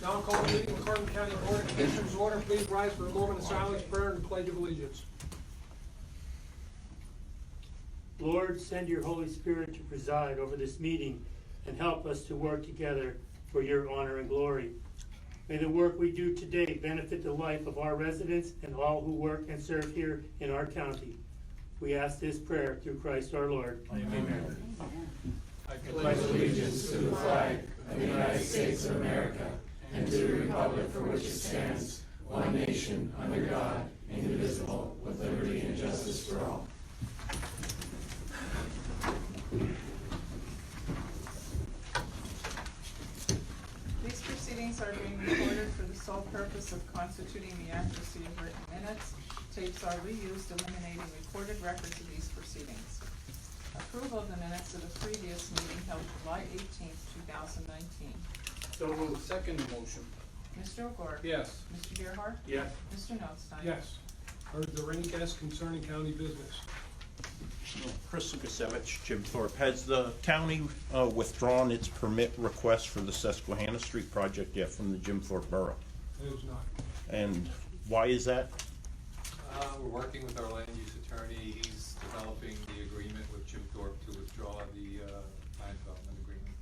Now call the meeting of Carbon County Board of Commissioners order. Please rise for a moment of silence, prayer, and pledge of allegiance. Lord, send your Holy Spirit to preside over this meeting and help us to work together for your honor and glory. May the work we do today benefit the life of our residents and all who work and serve here in our county. We ask this prayer through Christ our Lord. Amen. I pledge allegiance to the flag of the United States of America and to the republic for which it stands, one nation, under God, indivisible, with liberty and justice for all. These proceedings are being recorded for the sole purpose of constituting the accuracy of written minutes. Tapes are reused, eliminating recorded records of these proceedings. Approval of the minutes of the previous meeting held July 18th, 2019. So moved. Second motion. Mr. O'Gore? Yes. Mr. Gerhart? Yes. Mr. Notstein? Yes. Are there any guests concerning county business? Chris Lukasevich, Jim Thorpe. Has the county withdrawn its permit request for the Susquehanna Street project yet from the Jim Thorpe Borough? It is not. And why is that? We're working with our land use attorney. He's developing the agreement with Jim Thorpe to withdraw the land development agreement.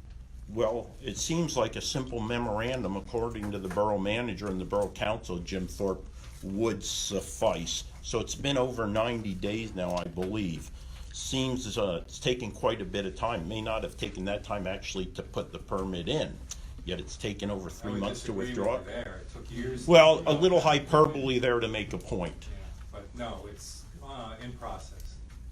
Well, it seems like a simple memorandum, according to the borough manager and the borough council, Jim Thorpe, would suffice. So it's been over 90 days now, I believe. Seems it's taken quite a bit of time. May not have taken that time actually to put the permit in, yet it's taken over 3 months to withdraw it. It took years. Well, a little hyperbole there to make a point. Yeah, but no, it's in process.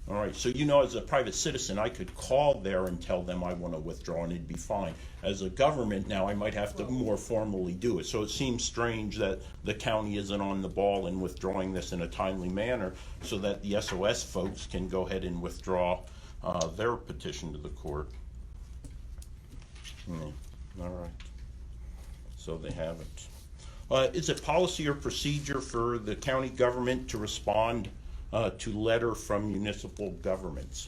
All right, so as a private citizen, I could call there and tell them I want to withdraw and it'd be fine. As a government now, I might have to more formally do it. So it seems strange that the county isn't on the ball in withdrawing this in a timely manner so that the SOS folks can go ahead and withdraw their petition to the court. All right, so they haven't. Is it policy or procedure for the county government to respond to letter from municipal governments?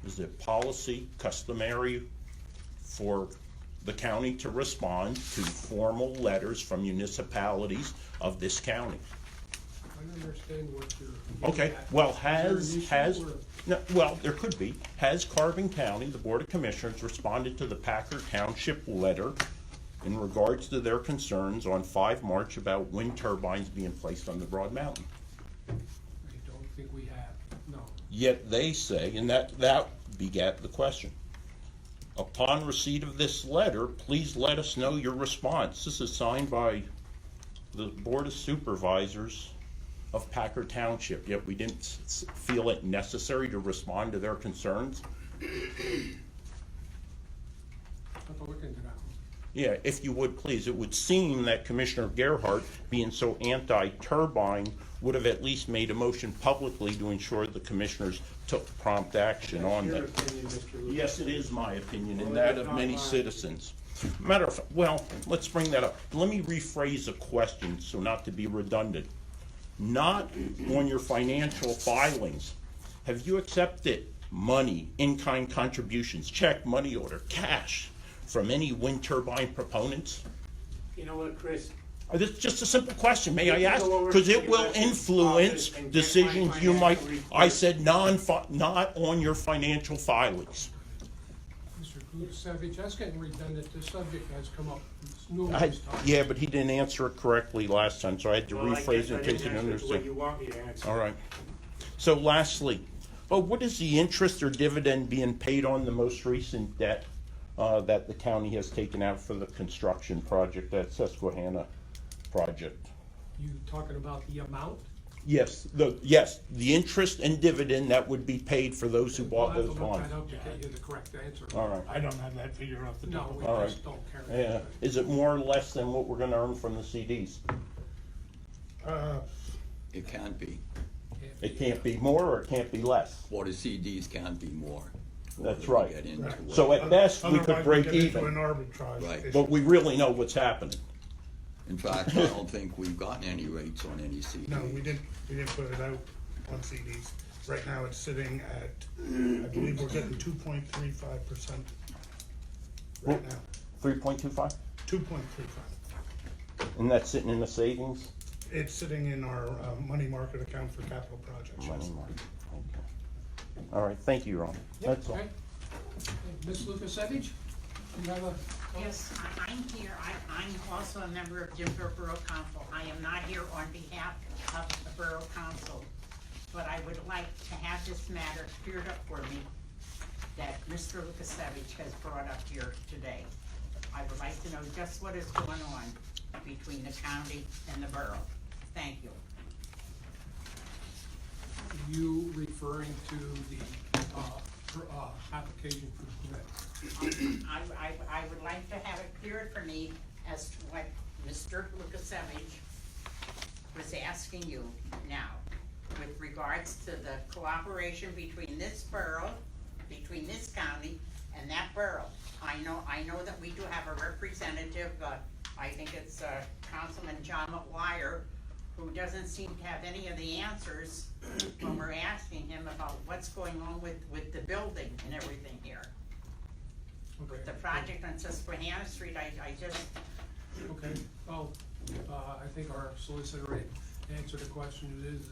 Is it policy, customary for the county to respond to formal letters from municipalities of this county? I don't understand what you're. Okay, well, well, there could be. Has Carbon County, the Board of Commissioners, responded to the Packer Township letter in regards to their concerns on 5 March about wind turbines being placed on the Broad Mountain? I don't think we have, no. Yet they say, and that begat the question, upon receipt of this letter, please let us know your response. This is signed by the Board of Supervisors of Packer Township, yet we didn't feel it necessary to respond to their concerns. I have to look into that one. Yeah, if you would please. It would seem that Commissioner Gerhart, being so anti-turbine, would have at least made a motion publicly to ensure the commissioners took prompt action on that. Opinion, Mr. Lucas. Yes, it is my opinion, and that of many citizens. Matter of fact, well, let's bring that up. Let me rephrase a question so not to be redundant. Not on your financial filings. Have you accepted money, in-kind contributions, check, money order, cash from any wind turbine proponents? You know what, Chris? This is just a simple question, may I ask? Because it will influence decisions you might, I said not on your financial filings. Mr. Lukasevich, that's getting redundant. This subject has come up numerous times. Yeah, but he didn't answer it correctly last time, so I had to Well, I rephrase guess it I in case didn't you didn't answer it the way understand. you want me to answer. All right. So lastly, what is the interest or dividend being paid on the most recent debt that the county has taken out for the construction project, that Susquehanna project? You talking about the amount? Yes, the interest and dividend that would be paid for those who bought those We'll bonds. have to look that up to get you the correct answer. All right. I don't have that figure off the top No, of we my All just right. don't care. Yeah, is it more or less than what we're gonna earn from the CDs? It can't be. It can't be more or it can't be less. Or the CDs can't be more. That's Or right. Get into it. So at best, we could Otherwise, break get into even, an arbitrage Right. issue. but we really know what's happening. In fact, I don't think we've gotten any rates on any CDs. No, we didn't put it out on CDs. Right now, it's sitting at, I believe we're getting 2.35% right now. 3.25, 2.35. and that's sitting in the savings? It's sitting in our money market account for capital projects. Money yes. market, okay. All right, thank you, Ron. That's all. Okay. Ms. Lukasevich, you have a? Yes, I'm here. I'm also a member of Jimsboro Borough Council. I am not here on behalf of the Borough Council, but I would like to have this matter cleared up for me that Mr. Lukasevich has brought up here today. I would like to know just what is going on between the county and the borough. Thank you. You referring to the, application for the permit? I would like to have it cleared for me as to what Mr. Lukasevich was asking you now with regards to the cooperation between this borough, between this county and that borough. I know that we do have a representative, I think it's Councilman John McGuire, who doesn't seem to have any of the answers when we're asking him about what's going on with the building and everything here. Okay. The project on Susquehanna Street, I just, Okay, well, I think our solicitor already answered the question. It is,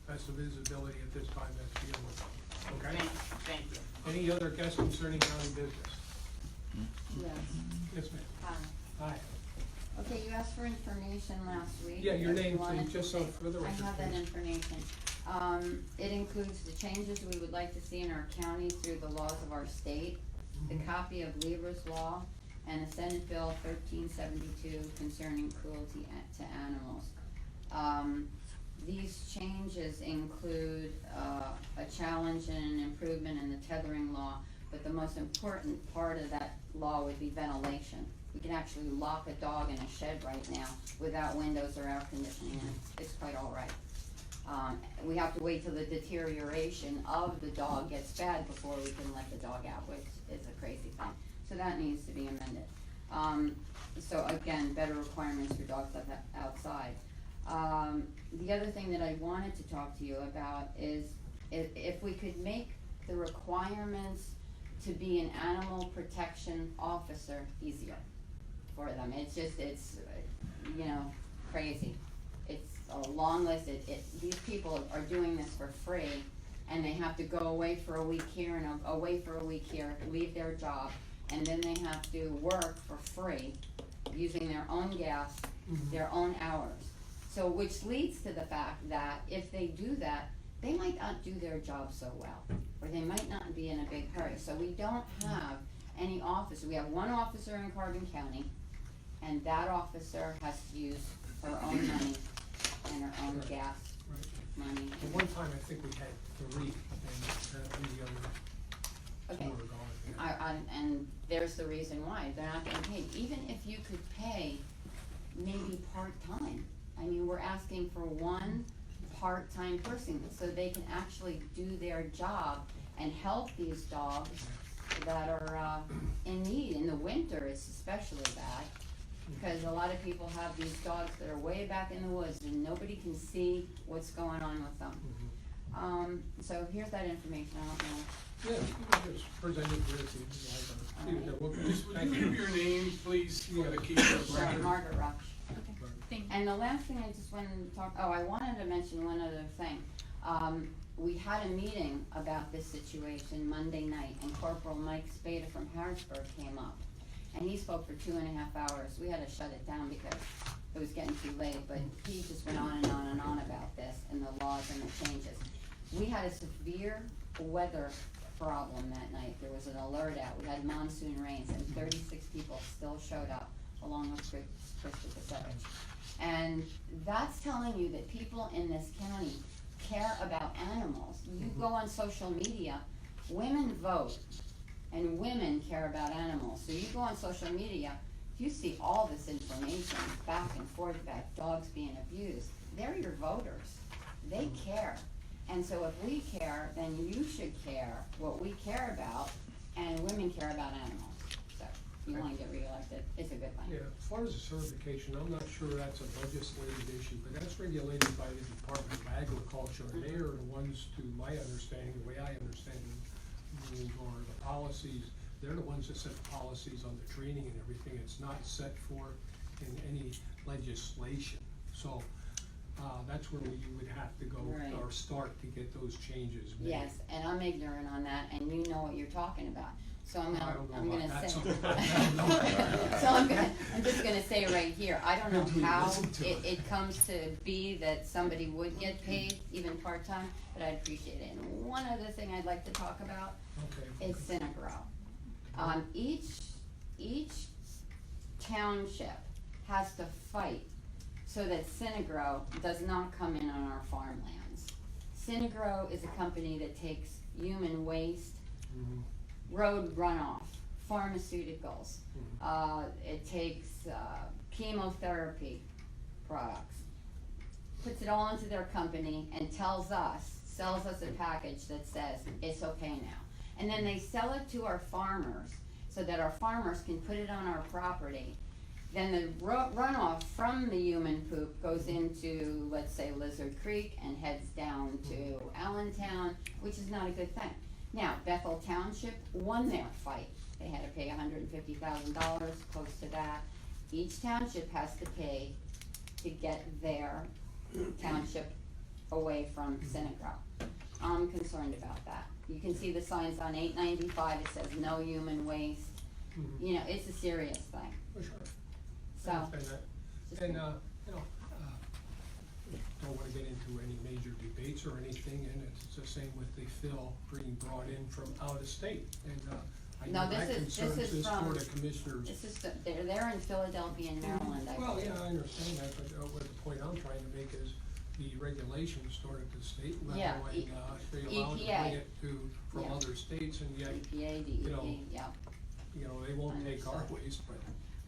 best of his ability at this time to deal with it. Okay? thank you. Any other guests concerning county business? Yes. Yes, ma'am. Hi. Hi. Okay, you asked for information last week. Yeah, your If you name, wanted please, just so for the I record. have that please. information. It includes the changes we would like to see in our county through the laws of our state, the copy of Lieber's Law, and a Senate Bill 1372 concerning cruelty to animals. These changes include a challenge and an improvement in the tethering law, but the most important part of that law would be ventilation. You can actually lock a dog in a shed right now without windows or air conditioning, and it's quite all right. We have to wait till the deterioration of the dog gets bad before we can let the dog out, which is a crazy thing. So that needs to be amended. So again, better requirements for dogs outside. The other thing that I wanted to talk to you about is if we could make the requirements to be an animal protection officer easier for them. It's you know, crazy. It's a long list. These people are doing this for free, and they have to go away for a week here and away for a week here, leave their job, and then they have to work for free using their own gas, their own hours. So which leads to the fact that if they do that, they might not do their job so well, or they might not be in a big hurry. So we don't have any officer. We have one officer in Carbon County, and that officer has to use her own money and her own gas money. At one time, I think we had 3, and the other Okay. 2 were gone. And there's the reason why they're not getting paid. Even if you could pay maybe part-time. I mean, we're asking for one part-time person so they can actually do their job and help these dogs that are in need. In the winter, it's especially bad because a lot of people have these dogs that are way back in the woods and nobody can see what's going on with them. So here's that information. I don't know. Yeah, you can just present it to us. We'll just, Would you give your name, please? You gotta keep it Right, record. Margaret Rush. Thank you. And the last thing I just wanted to talk, I wanted to mention one other thing. We had a meeting about this situation Monday night, and Corporal Mike Spada from Harrisburg came up. And he spoke for 2.5 hours. We had to shut it down because it was getting too late, but he just went on and on and on about this and the laws and the changes. We had a severe weather problem that night. There was an alert out. We had monsoon rains, and 36 people still showed up, along with Krista Kasevich. And That's telling you that people in this county care about animals. You go on social media, women vote, and women care about animals. So you go on social media, you see all this information back and forth about dogs being abused. They're your voters. They care. And so if we care, then you should care what we care about, and women care about animals. So if you wanna get reelected, it's a good thing. Yeah, as far as the certification, I'm not sure that's a legislative issue, but that's regulated by the Department of Agriculture, and they are the ones, to my understanding, the way I understand the rules or the policies, they're the ones that set the policies on the training and everything. It's not set forth in any legislation. So, that's where you would have to go Right. or start to get those changes made. Yes, and I'm ignorant on that, and you know what you're talking about. So I'm I don't know gonna about that, say. so I don't know. So I'm just gonna say right here, I don't know how Listen to it comes to be that somebody would get paid, even part-time, but I'd appreciate it. And one other thing I'd like to talk about Okay. is Synagro. Each township has to fight so that Synagro does not come in on our farmlands. Synagro is a company that takes human waste, Mhm. road runoff, pharmaceuticals. It takes chemotherapy products, puts it all into their company and sells us a package that says it's okay now. And then they sell it to our farmers so that our farmers can put it on our property. Then the runoff from the human poop goes into, let's say, Lizard Creek and heads down to Allentown, which is not a good thing. Now, Bethel Township won their fight. They had to pay $150,000, close to that. Each township has to pay to get their township away from Synagro. I'm concerned about that. You can see the signs on 895, it says no human waste. Mhm. You know, it's a serious thing. For sure. So, I understand that. just- And, don't wanna get into any major debates or anything, and it's the same with the fill being brought in from out of state, and, I No, know that this concerns is this from- Board of Commissioners. this is, they're in Philadelphia and Maryland, I Well, believe. yeah, I understand that, but, what the point I'm trying to make is the regulations start at the state level, Yeah, and, they allow it to EPA. bring it to, from Yeah. other states, and yet, EPA, you know, DEP, yeah. they won't take our Understood. waste, but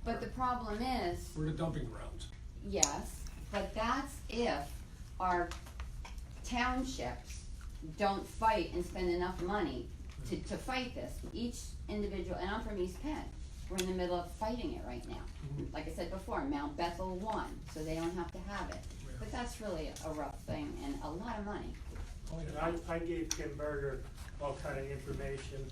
But the problem is, we're the dumping grounds. yes, but that's if our townships don't fight and spend enough money to fight this. Each individual, and I'm from East Penn, we're in the middle of fighting it right now. Mhm. Like I said before, Mount Bethel won, so they don't have to have it. Yeah. But that's really a rough thing and a lot of money. Oh, And yeah. I gave Kim Berger all kind of information.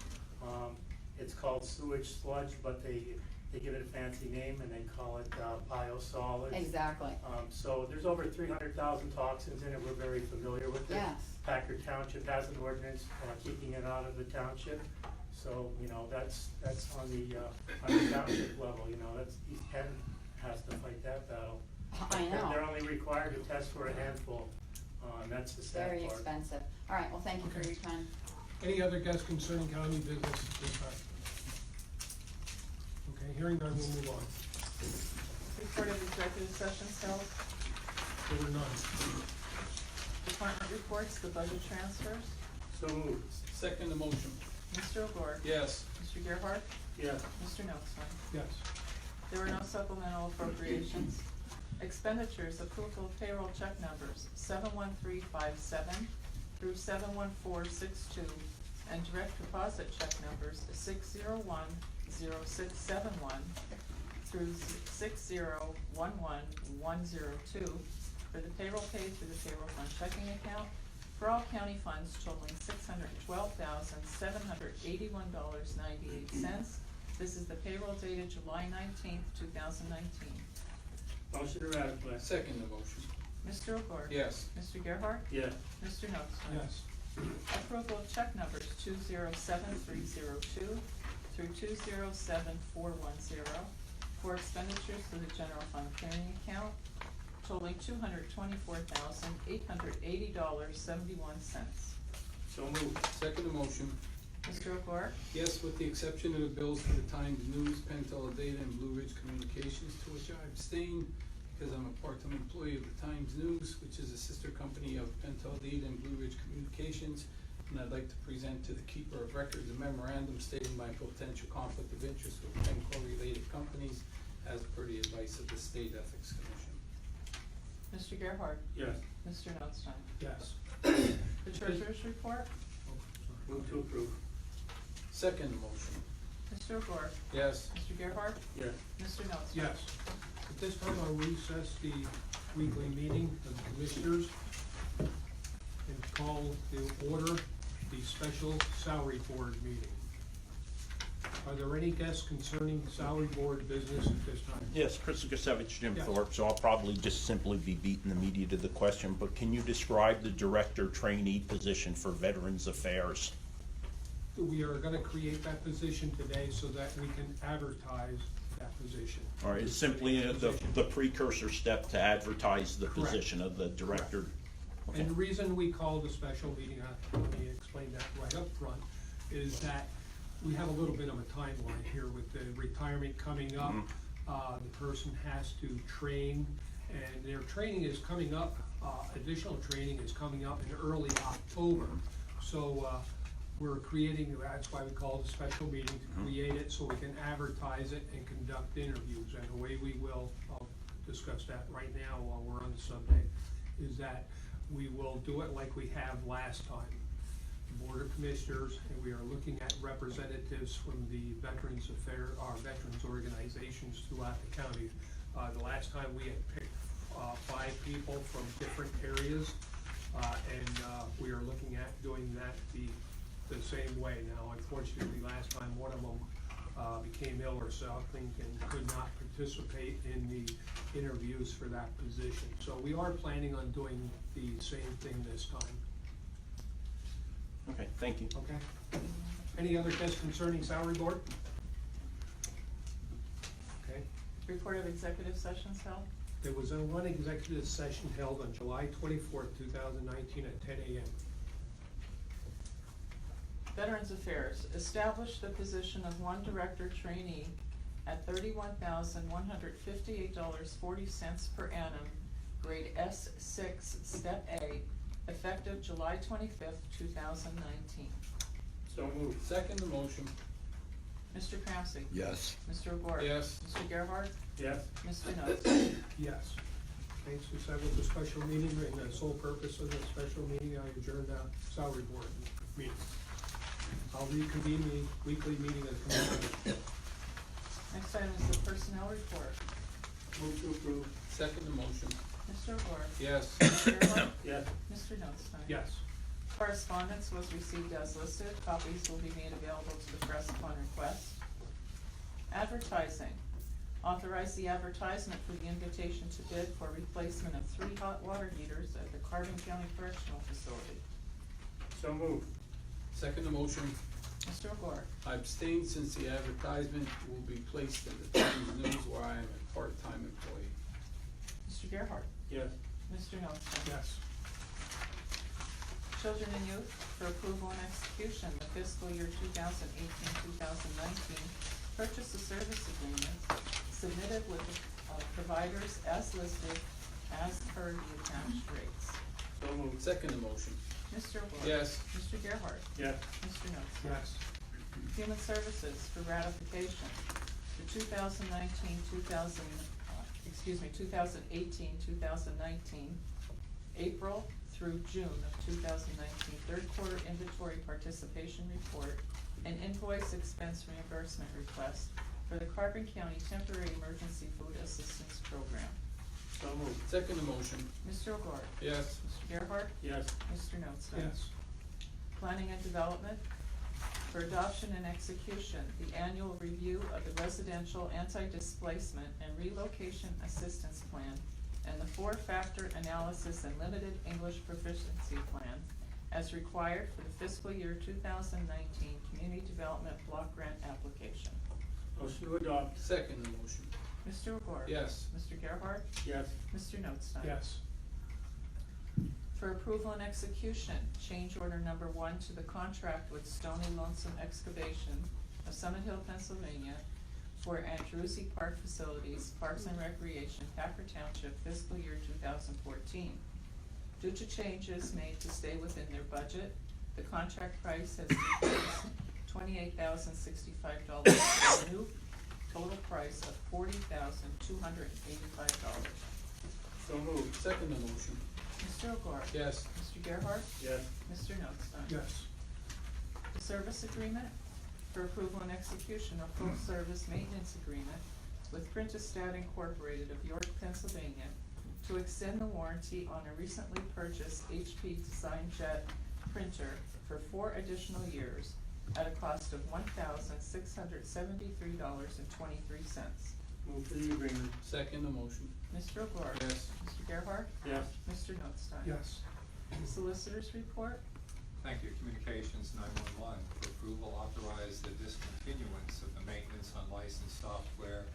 It's called sewage sludge, but they give it a fancy name and they call it biosolids. Exactly. So there's over 300,000 toxins in it. We're very familiar with it. Yes. Packard Township has an ordinance keeping it out of the township. So, that's on the township level, that's, East Penn has to fight that battle. I know. They're only required to test for a handful, and that's the sad part. Very expensive. All right, well, thank you for Okay. your time. Any other guests concerning county business at this time? Okay, hearing none, we'll move on. Report of executive sessions held, There were none. department reports, the budget transfers. So moved. Second the motion. Mr. O'Gore? Yes. Mr. Gerhart? Yes. Mr. Notstein? Yes. There were no supplemental appropriations. Expenditures, approval of payroll check numbers 71357 through 71462, and direct deposit check numbers 6010671 through 6011102 for the payroll paid through the payroll fund checking account for all county funds totaling $612,781.98. This is the payroll dated July 19th, 2019. Motion to ratify. Second the motion. Mr. O'Gore? Yes. Mr. Gerhart? Yes. Mr. Notstein? Yes. Approval of check numbers 207302 through 207410 for expenditures for the general fund clearing account totaling $224,880.71. So moved. Second the motion. Mr. O'Gore? Yes, with the exception of the bills for the Times News, Penn Teledata, and Blue Ridge Communications, to which I abstain because I'm a part-time employee of the Times Times News, which is a sister company of Pentel Deed and Blue Ridge Communications. And I'd like to present to the Keeper of Records a memorandum stating my potential conflict of interest with Penco-related companies as per the advice of the State Ethics Commission. Mr. Gerhart? Yes. Mr. Notstein? Yes. The treasurer's report? Oh, sorry. Move to approve. Second motion. Mr. O'Gore? Yes. Mr. Gerhart? Yes. Mr. Notstein? Yes. At this time, I'll recess the weekly meeting of the commissioners and call to order the special salary board meeting. Are there any guests concerning salary board business at this time? Yes, Chris Gusevich, Jim Yeah. Thorpe, so I'll probably just simply be beating the media to the question, but can you describe the director trainee position for Veterans Affairs? We are gonna create that position today so that we can advertise that position. Or is simply the precursor step to advertise the Correct. position of the director? Okay. And the reason we called a special meeting, let me explain that right up front, is that we have a little bit of a timeline here with the retirement coming up. The person has to train, and their training is coming up, additional training is coming up in early October. So, we're creating, that's why we called a special meeting, to create it so we can advertise it and conduct interviews. And the way we will, I'll discuss that right now while we're on the subject, is that we will do it like we have last time. The Board of Commissioners, and we are looking at representatives from the Veterans Affairs, our veterans organizations throughout the county. The last time we had picked 5 people from different areas, and we are looking at doing that the same way. Now, unfortunately, last time one of them became ill or something and could not participate in the interviews for that position. So we are planning on doing the same thing this time. Okay, thank you. Okay? Any other guests concerning salary board? Okay. Report of executive sessions held? There was one executive session held on July 24th, 2019 at 10 a.m. Veterans Affairs, establish the position of one director trainee at $31,158.40 per annum, grade S6, step A, effective July 25th, 2019. So moved. Second motion. Mr. Cransey? Yes. Mr. O'Gore? Yes. Mr. Gerhart? Yes. Mr. Notstein? Yes. Okay, since that was a special meeting and the sole purpose of the special meeting, I adjourned the salary board meeting. I'll reconvene the weekly meeting of the commission. Next item is the personnel report. Move to approve. Second motion. Mr. O'Gore? Yes. Mr. Gerhart? Yes. Mr. Notstein? Yes. Correspondence was received as listed. Copies will be made available to the press upon request. Advertising. Authorize the advertisement for the invitation to bid for replacement of 3 hot water heaters at the Carbon County Correctional Facility. So moved. Second motion. Mr. O'Gore? I abstain since the advertisement will be placed in the Times News where I am a part-time employee. Mr. Gerhart? Yes. Mr. Notstein? Yes. Children and Youth for approval and execution, the fiscal year 2018-2019 purchase of service agreement submitted with the providers as listed as per the attached rates. So moved. Second motion. Mr. O'Gore? Yes. Mr. Gerhart? Yes. Mr. Notstein? Yes. Human Services for ratification, the 2018-2019, April through June of 2019, third quarter inventory participation report and invoice expense reimbursement request for the Carbon County Temporary Emergency Food Assistance Program. So moved. Second motion. Mr. O'Gore? Yes. Mr. Gerhart? Yes. Mr. Notstein? Yes. Planning and Development, for adoption and execution, the annual review of the Residential Anti-Displacement and Relocation Assistance Plan and the 4-factor analysis and limited English proficiency plan as required for the fiscal year 2019 Community Development Block Grant application. Motion to adopt. Second motion. Mr. O'Gore? Yes. Mr. Gerhart? Yes. Mr. Notstein? Yes. For approval and execution, change order number 1 to the contract with Stony Lonesome Excavation of Summit Hill, Pennsylvania for Andrewsy Park Facilities, Parks and Recreation, Packer Township, fiscal year 2014. Due to changes made to stay within their budget, the contract price has decreased $28,065 for a new total price of $40,285. So moved. Second the motion. Mr. O'Gore? Yes. Mr. Gerhart? Yes. Mr. Notstein? Yes. The service agreement for approval and execution of full service maintenance agreement with Printastat Incorporated of York, Pennsylvania, to extend the warranty on a recently purchased HP DesignJet printer for 4 additional years at a cost of $1,673.23. Move for the agreement. Second the motion. Mr. O'Gore? Yes. Mr. Gerhart? Yes. Mr. Notstein? Yes. Solicitors report? Thank you. Communications 911 for approval, authorize the discontinuance of the maintenance on licensed software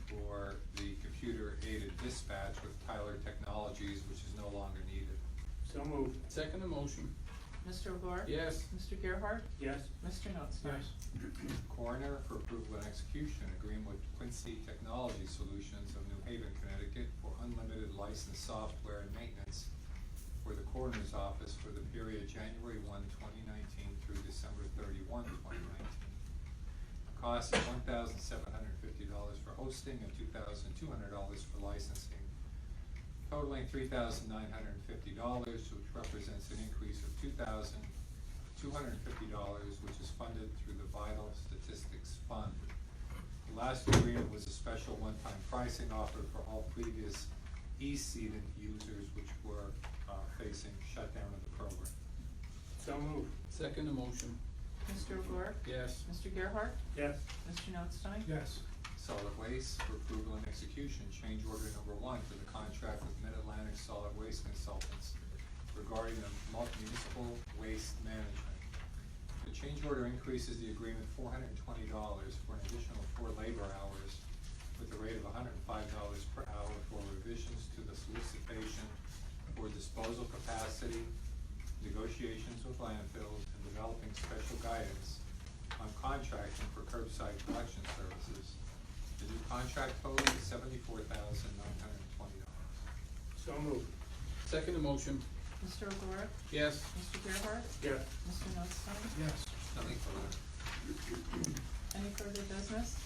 for the computer-aided dispatch with Tyler Technologies, which is no longer needed. So moved. Second the motion. Mr. O'Gore? Yes. Mr. Gerhart? Yes. Mr. Notstein? Coroner for approval and execution, agreement with Quincy Technology Solutions of New Haven, Connecticut for unlimited licensed software and maintenance for the coroner's office for the period January 1, 2019 through December 31, 2019. Cost of $1,750 for hosting and $2,200 for licensing, totaling $3,950, which represents an increase of $2,250, which is funded through the Vital Statistics Fund. The last agreement was a special one-time pricing offer for all previous e-seated users which were facing shutdown of the program. So moved. Second the motion. Mr. O'Gore? Yes. Mr. Gerhart? Yes. Mr. Notstein? Yes. Solid Waste for approval and execution, change order number 1 for the contract with Mid-Atlantic Solid Waste Consultants regarding the municipal waste management. The change order increases the agreement $420 for an additional 4 labor hours with a rate of $105 per hour for revisions to the solicitation for disposal capacity, negotiations with landfills, and developing special guidance on contracting for curbside collection services. The new contract total is $74,920. So moved. Second the motion. Mr. O'Gore? Yes. Mr. Gerhart? Yes. Mr. Notstein? Yes. Nothing further. Any further business?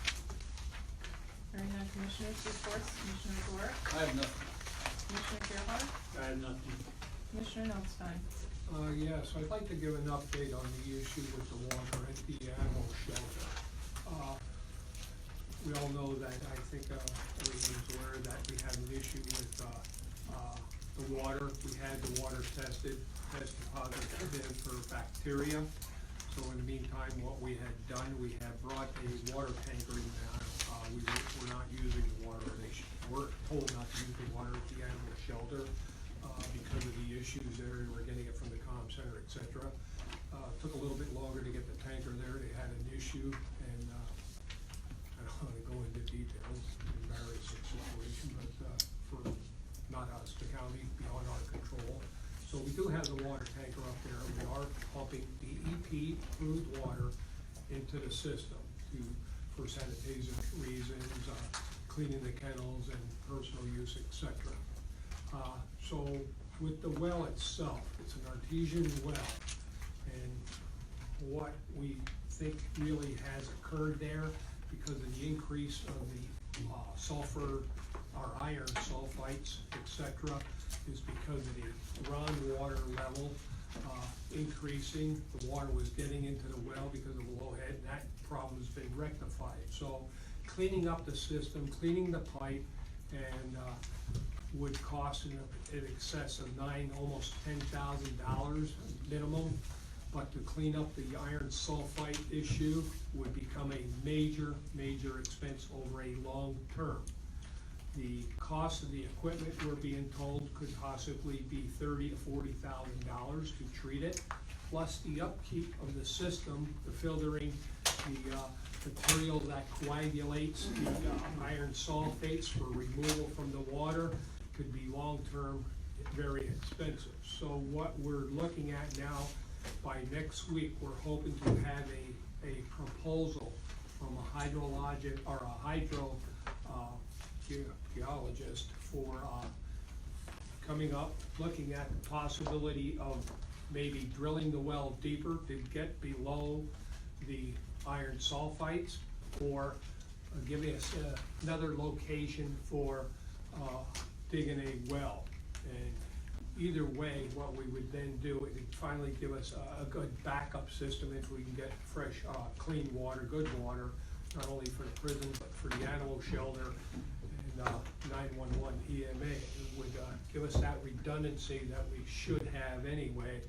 Hearing none, commissioners' reports. Commissioner O'Gore? I have nothing. Commissioner Gerhart? I have nothing. Commissioner Notstein? Yes, I'd like to give an update on the issue with the water at the animal shelter. We all know that, I think, everyone's aware that we had an issue with, the water. We had the water tested positive for bacteria. So in the meantime, what we had done, we had brought a water tanker in now. We were not using the water, we're told not to use the water at the animal shelter, because of the issues there, we were getting it from the comm center, et cetera. Took a little bit longer to get the tanker there, they had an issue, and, I don't wanna go into details, embarrassing situation, but, for not us, the county, beyond our control. So we do have the water tanker up there, we are pumping DEP approved water into the system for sanitation reasons, cleaning the kennels and personal use, et cetera. So with the well itself, it's an artesian well, and what we think really has occurred there, because of the increase of the sulfur, or iron sulfites, et cetera, is because of the groundwater level increasing. The water was getting into the well because of the low head, and that problem has been rectified. So cleaning up the system, cleaning the pipe, and would cost in excess of almost $10,000 minimum. But to clean up the iron sulfite issue would become a major expense over a long term. The cost of the equipment, we're being told, could possibly be $30,000 to $40,000 to treat it, plus the upkeep of the system, the filtering, the material that coagulates the iron sulfates for removal from the water could be long-term very expensive. So what we're looking at now, by next week, we're hoping to have a proposal from a hydrologic, or a geologist for, coming up, looking at the possibility of maybe drilling the well deeper to get below the iron sulfites, or giving us another location for digging a well. And either way, what we would then do, it would finally give us a good backup system if we can get fresh, clean water, good water, not only for the prison, but for the animal shelter and 911 EMA. It would give us that redundancy that we should have anyway,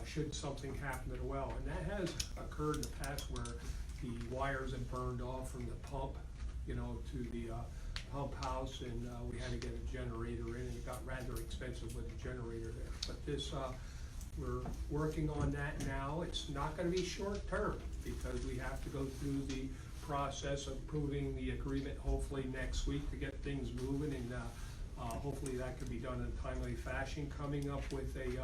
should something happen to the well. And that has occurred in the past where the wires have burned off from the pump, you know, to the pump house, and we had to get a generator in, and it got rather expensive with the generator there. But this, we're working on that now. It's not gonna be short term, because we have to go through the process of approving the agreement hopefully next week to get things moving, and hopefully that can be done in a timely fashion, coming up with a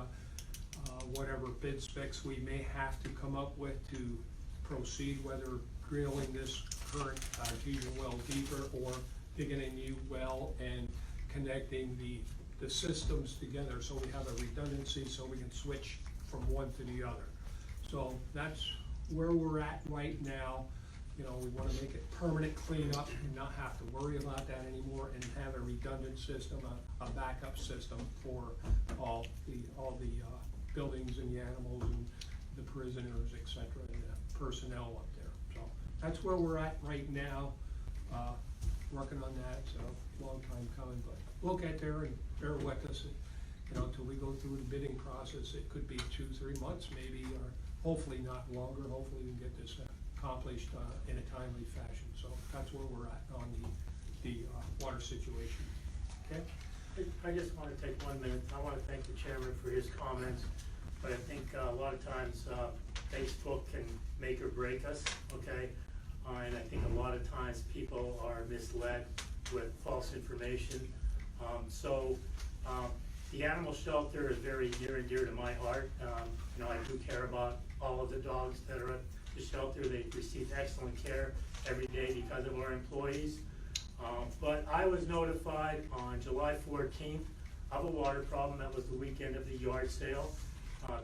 whatever bid specs we may have to come up with to proceed, whether drilling this current artesian well deeper or digging a new well and connecting the systems together so we have a redundancy, so we can switch from one to the other. So that's where we're at right now. You know, we wanna make it permanent cleanup and not have to worry about that anymore, and have a redundant system, a backup system for all the buildings and the animals and the prisoners, et cetera, and the personnel up there. So that's where we're at right now, working on that. So long time coming, but we'll get there, and bear with us, you know, till we go through the bidding process. It could be 2-3 months maybe, or hopefully not longer. Hopefully we can get this accomplished in a timely fashion. So that's where we're at on the water situation. Okay? I just want to take 1 minute. I want to thank the chairman for his comments, but I think a lot of times Facebook can make or break us, okay? And I think a lot of times people are misled with false information. The animal shelter is very near and dear to my heart. You know, I do care about all of the dogs that are at the shelter. They receive excellent care every day because of our employees. But I was notified on July 14th of a water problem. That was the weekend of the yard sale.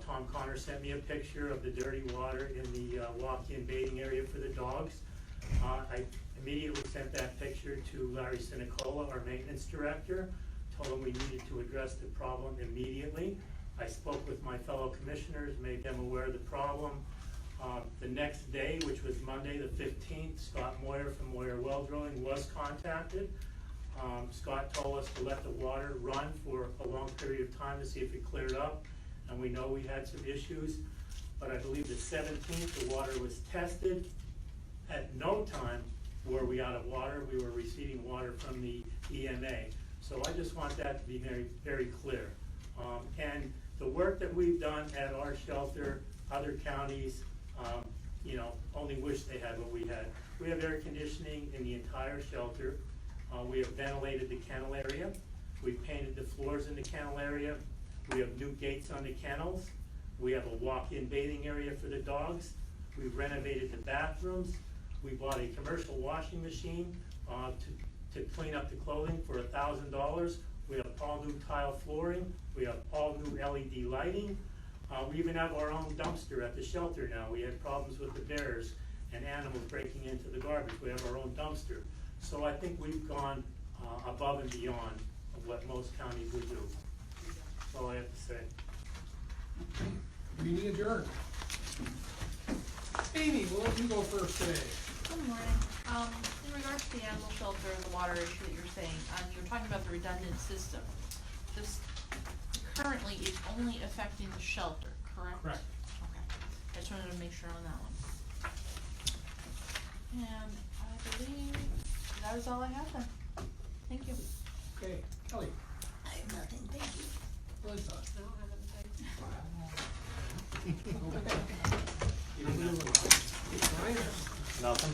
Tom Connor sent me a picture of the dirty water in the walk-in bathing area for the dogs. I immediately sent that picture to Larry Sinicola, our maintenance director, told him we needed to address the problem immediately. I spoke with my fellow commissioners, made them aware of the problem. The next day, which was Monday the 15th, Scott Moyer from Moyer Well Drilling was contacted. Scott told us to let the water run for a long period of time to see if it cleared up, and we know we had some issues. But I believe the 17th, the water was tested. At no time were we out of water. We were receiving water from the EMA. So I just want that to be very, very clear. And the work that we've done at our shelter, other counties, you know, only wish they had what we had. We have air conditioning in the entire shelter. We have ventilated the kennel area. We've painted the floors in the kennel area. We have new gates on the kennels. We have a walk-in bathing area for the dogs. We've renovated the bathrooms. We bought a commercial washing machine to clean up the clothing for $1,000. We have all new tile flooring. We have all new LED lighting. We even have our own dumpster at the shelter now. We had problems with the bears and animals breaking into the garbage. We have our own dumpster. So I think we've gone above and beyond of what most counties would do. That's all I have to say. Meeting adjourned. Amy, we'll let you go first today. Good morning. In regards to the animal shelter and the water issue that you're saying, you were talking about the redundant system. This currently is only affecting the shelter, correct? Correct. Okay. I just wanted to make sure on that one. And I believe that is all I have then. Thank you. Okay, Kelly. I have nothing, thank you. Melissa. I don't have anything. Ryan. Nothing.